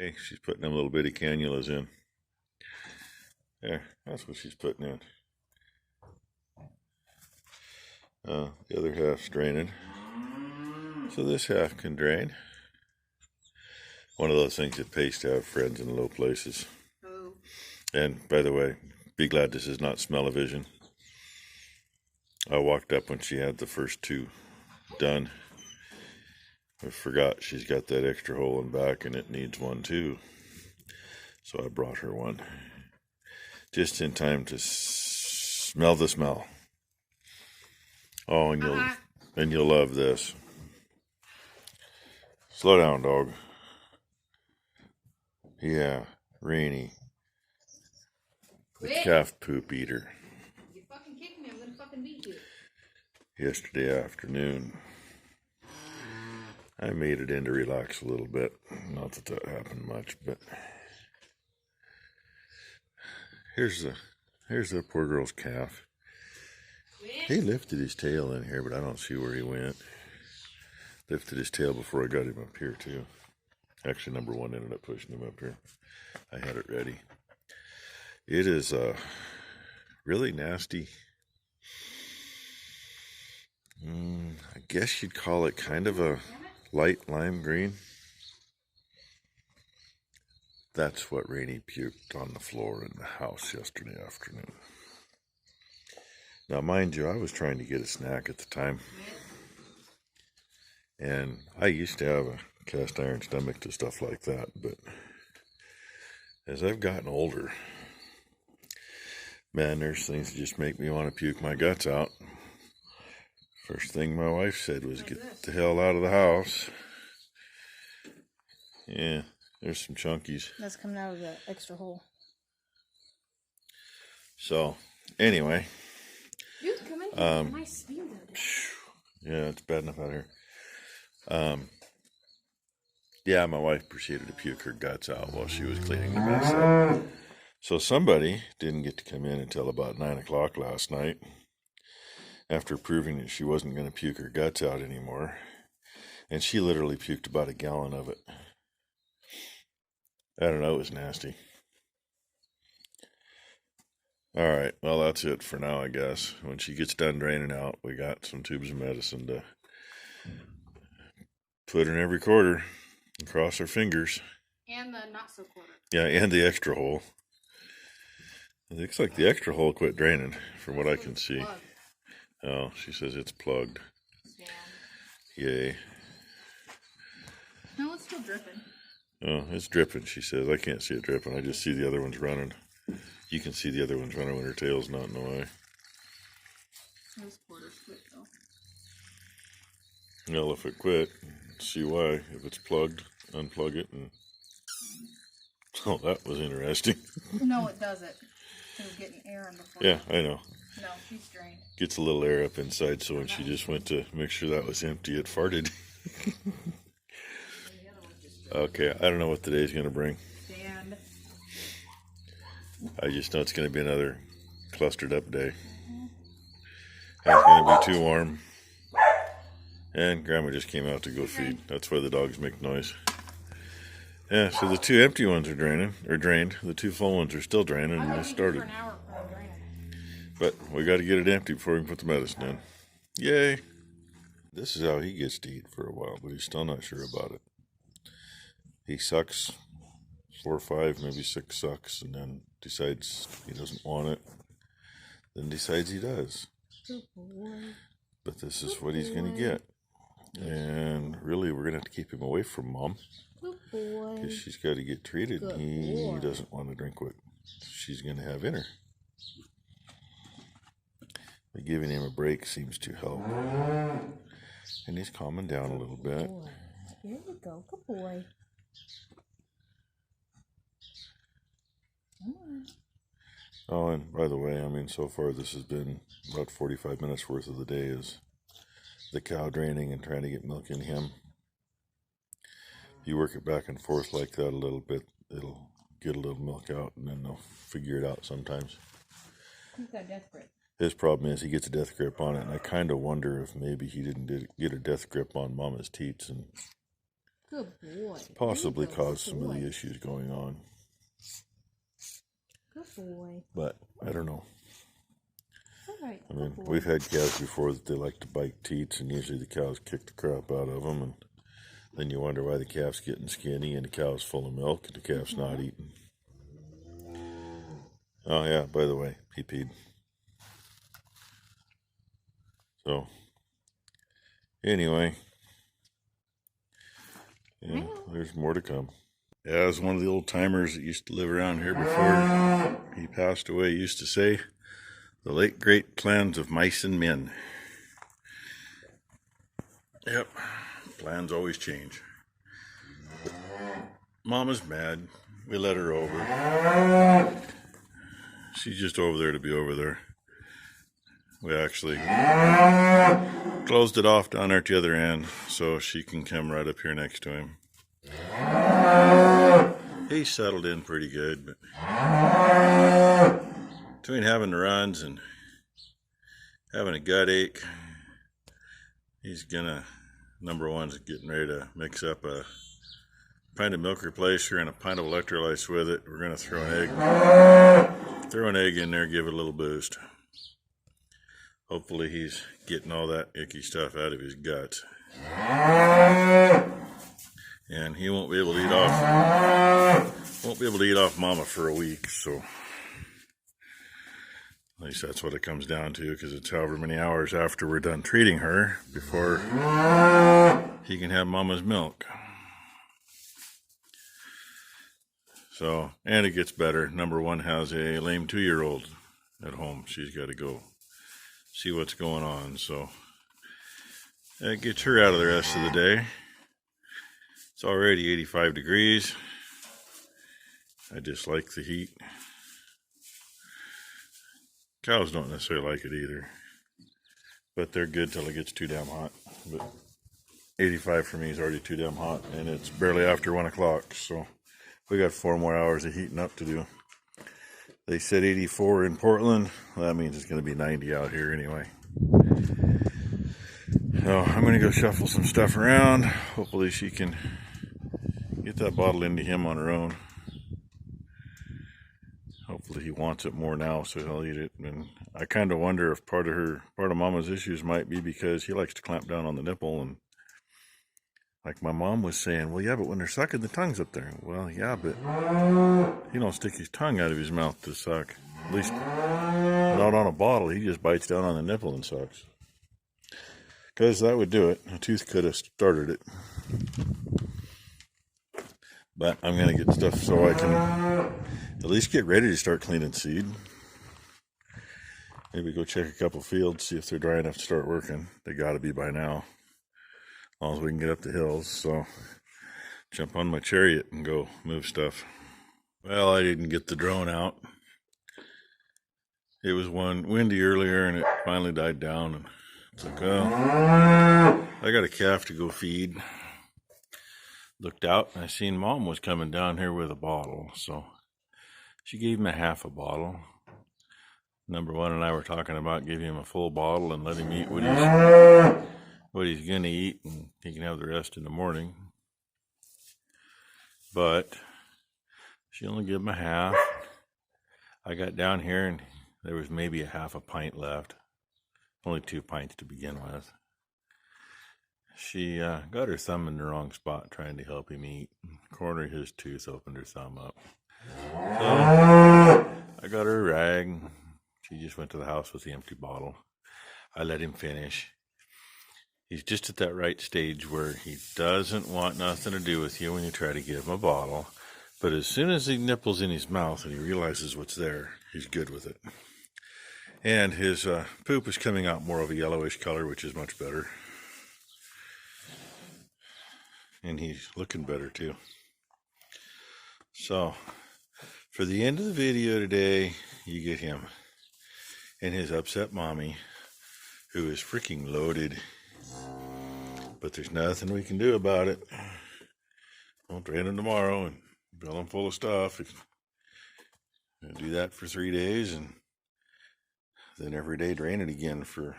Hey, she's putting them little bitty cannulas in. There, that's what she's putting in. The other half's draining. So this half can drain. One of those things that pays to have friends in low places. Oh. And by the way, be glad this is not smell-o-vision. I walked up when she had the first two done. I forgot she's got that extra hole in back and it needs one too. So I brought her one. Just in time to smell the smell. Oh, and you'll love this. Slow down, dog. Yeah, Rainy. The calf poop eater. You fucking kick me, I'm gonna fucking beat you. Yesterday afternoon, I made it in to relax a little bit. Not that that happened much, but here's the poor girl's calf. He lifted his tail in here, but I don't see where he went. Lifted his tail before I got him up here too. Actually, number one ended up pushing him up here. I had it ready. It is really nasty. I guess you'd call it kind of a light lime green. That's what Rainy puked on the floor in the house yesterday afternoon. Now, mind you, I was trying to get a snack at the time. And I used to have a cast iron stomach to stuff like that, but as I've gotten older, man, there's things that just make me want to puke my guts out. First thing my wife said was, get the hell out of the house. Yeah, there's some chunkies. That's coming out of the extra hole. So, anyway. Dude, come in here. Nice view though. Yeah, it's bad enough out here. Yeah, my wife proceeded to puke her guts out while she was cleaning the mess up. So somebody didn't get to come in until about 9 o'clock last night, after proving that she wasn't going to puke her guts out anymore. And she literally puked about a gallon of it. I don't know, it was nasty. Alright, well that's it for now, I guess. When she gets done draining out, we got some tubes of medicine to put in every quarter and cross our fingers. And the not so quarter. Yeah, and the extra hole. It looks like the extra hole quit draining, from what I can see. Plugged. Oh, she says it's plugged. Yeah. Yay. No, it's still dripping. Oh, it's dripping, she says. I can't see it dripping. I just see the other ones running. You can see the other ones running when her tail's not in the way. Those quarters quit though. Well, if it quit, see why. If it's plugged, unplug it and... Oh, that was interesting. No, it doesn't. It was getting air in the front. Yeah, I know. No, she's drained. Gets a little air up inside, so when she just went to make sure that was empty, it farted. Okay, I don't know what today's going to bring. Stand. I just know it's going to be another clustered up day. It's going to be too warm. And Grandma just came out to go feed. That's why the dogs make noise. Yeah, so the two empty ones are drained. The two full ones are still draining, and they started. But we got to get it empty before we can put the medicine in. Yay! This is how he gets to eat for a while, but he's still not sure about it. He sucks 4 or 5, maybe 6 sucks, and then decides he doesn't want it. Then decides he does. But this is what he's going to get. And really, we're going to have to keep him away from Mom. Because she's got to get treated. He doesn't want to drink what she's going to have in her. But giving him a break seems to help. And he's calming down a little bit. Here we go. Good boy. Oh, and by the way, I mean, so far this has been about 45 minutes worth of the day is the cow draining and trying to get milk in him. You work it back and forth like that a little bit, it'll get a little milk out, and then they'll figure it out sometimes. He's got death grip. His problem is he gets a death grip on it, and I kind of wonder if maybe he didn't get a death grip on Mama's teats and Good boy. Possibly There you go. caused some of the Boy. issues going on. Good boy. But I don't know. All right. I mean, Good boy. we've had cows before that they like to bite teats, and usually the cows kick the crap out of them, and then you wonder why the calf's getting skinny and the cow's full of milk and the calf's not eating. Oh yeah, by the way, he peed. So, anyway, yeah, there's more to come. As one of the old timers that used to live around here before he passed away used to say, the late great plans of mice and men. Yep, plans always change. But Mama's mad. We let her over. She's just over there to be over there. We actually closed it off down there at the other end so she can come right up here next to him. He's settled in pretty good, but between having the runs and having a gut ache, he's gonna, number one's getting ready to mix up a pint of milk replacer and a pint of electrolytes with it. We're gonna throw an egg in there, give it a little boost. Hopefully he's getting all that icky stuff out of his guts. And he won't be able to eat off Mama for a week, so at least that's what it comes down to, because it's however many hours after we're done treating her before he can have Mama's milk. So, and it gets better. Number one has a lame 2-year-old at home. She's got to go see what's going on, so that gets her out of the rest of the day. It's already 85 degrees. I dislike the heat. Cows don't necessarily like it either, but they're good till it gets too damn hot. But 85 for me is already too damn hot, and it's barely after 1 o'clock, so we got 4 more hours of heating up to do. They said 84 in Portland. Well, that means it's going to be 90 out here anyway. So I'm going to go shuffle some stuff around. Hopefully she can get that bottle into him on her own. Hopefully he wants it more now, so he'll eat it. And I kind of wonder if part of Mama's issues might be because he likes to clamp down on the nipple, and like my mom was saying, well, yeah, but when they're sucking, the tongue's up there. Well, yeah, but he don't stick his tongue out of his mouth to suck. At least not on a bottle. He just bites down on the nipple and sucks. Because that would do it. A tooth could have started it. But I'm going to get stuff so I can at least get ready to start cleaning seed. Maybe go check a couple fields, see if they're dry enough to start working. They got to be by now. As long as we can get up the hills. So jump on my chariot and go move stuff. Well, I didn't get the drone out. It was windy earlier, and it finally died down. And it's like, well, I got a calf to go feed. Looked out, and I seen Mom was coming down here with a bottle. So she gave him a half a bottle. Number one and I were talking about giving him a full bottle and let him eat what he's going to eat, and he can have the rest in the morning. But she only gave him a half. I got down here, and there was maybe a half a pint left. Only 2 pints to begin with. She got her thumb in the wrong spot trying to help him eat. Corner of his tooth opened her thumb up. So I got her a rag. She just went to the house with the empty bottle. I let him finish. He's just at that right stage where he doesn't want nothing to do with you when you try to give him a bottle. But as soon as he nipples in his mouth and he realizes what's there, he's good with it. And his poop is coming out more of a yellowish color, which is much better. And he's looking better too. So, for the end of the video today, you get him and his upset mommy, who is freaking loaded. But there's nothing we can do about it. I'll drain him tomorrow and fill him full of stuff. I'll do that for 3 days, and then every day drain it again for,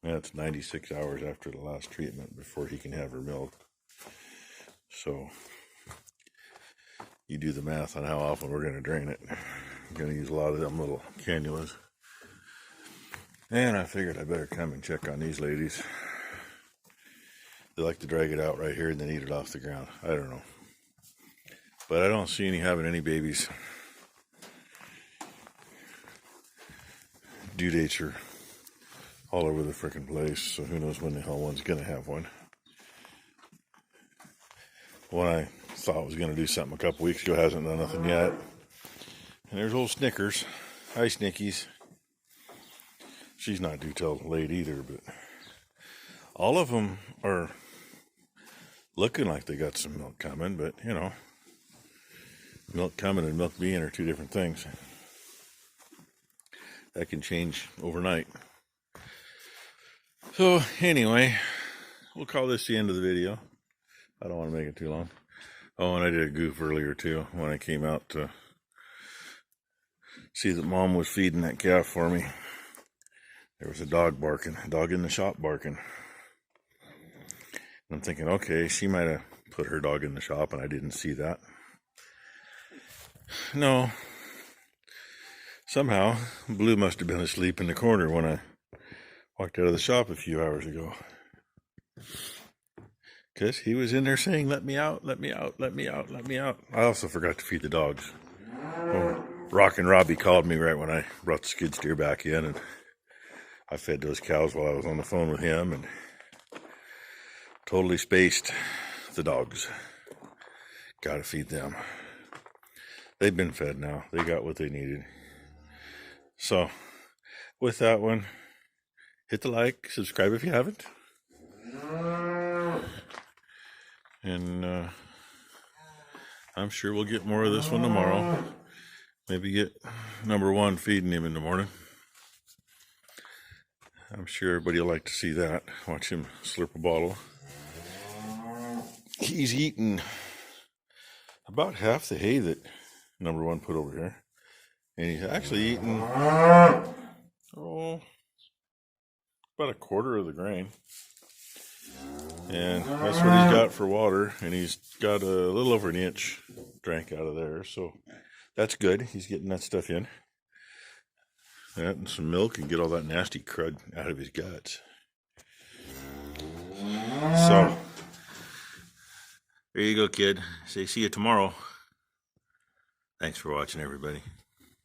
it's 96 hours after the last treatment before he can have her milk. So you do the math on how often we're going to drain it. I'm going to use a lot of them little cannulas. And I figured I better come and check on these ladies. They like to drag it out right here and then eat it off the ground. I don't know. But I don't see any having any babies. Due dates are all over the freaking place, so who knows when the hell one's going to have one. One I thought was going to do something a couple weeks ago hasn't done nothing yet. And there's old Snickers. Hi, Snickies. She's not due till late either, but all of them are looking like they got some milk coming, but you know, milk coming and milk being are two different things. That can change overnight. So anyway, we'll call this the end of the video. I don't want to make it too long. Oh, and I did a goof earlier too when I came out to see that Mom was feeding that calf for me. There was a dog barking, a dog in the shop barking. And I'm thinking, okay, she might have put her dog in the shop and I didn't see that. No. Somehow, Blue must have been asleep in the corner when I walked out of the shop a few hours ago. Because he was in there saying, let me out, let me out, let me out, let me out. I also forgot to feed the dogs. Well, Rockin' Robbie called me right when I brought the skid steer back in, and I fed those cows while I was on the phone with him and totally spaced the dogs. Gotta feed them. They've been fed now. They got what they needed. So, with that one, hit the like, subscribe if you haven't. And I'm sure we'll get more of this one tomorrow. Maybe get number one feeding him in the morning. I'm sure everybody will like to see that. Watch him slurp a bottle. He's eaten about half the hay that number one put over here. And he's actually eaten, about a quarter of the grain. And that's what he's got for water. And he's got a little over an inch drank out of there. So that's good. He's getting that stuff in. That and some milk and get all that nasty crud out of his guts. So, there you go, kid. Say see you tomorrow. Thanks for watching, everybody.